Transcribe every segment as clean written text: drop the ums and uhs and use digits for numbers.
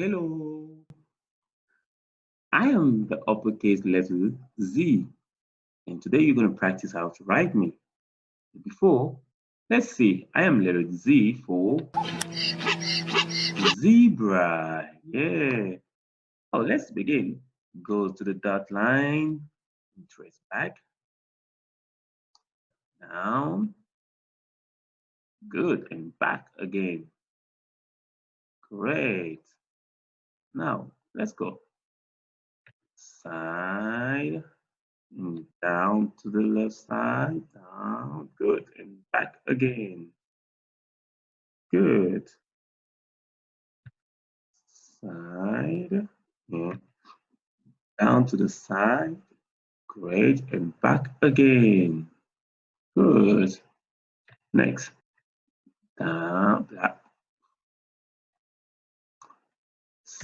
Hello, I am the uppercase letter Z, and today you're going to practice how to write me. Before, let's see, I am letter Z for zebra. Yeah. Oh, let's begin. Go to the dot line, trace back, down, good, and back again. Great. Now, let's go. Side, down to the left side, down, good, and back again. Good. Side, yeah. Down to the side, great, and back again. Good. Next, down, back,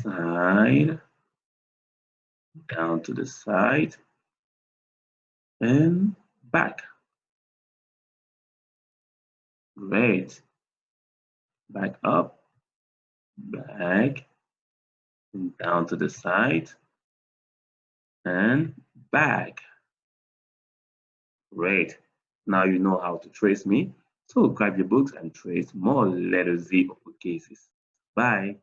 side, down to the side, and back. Great. Back up, back, and down to the side, and back. Great. Now you know how to trace me. So grab your books and trace more letter Z uppercases. Bye.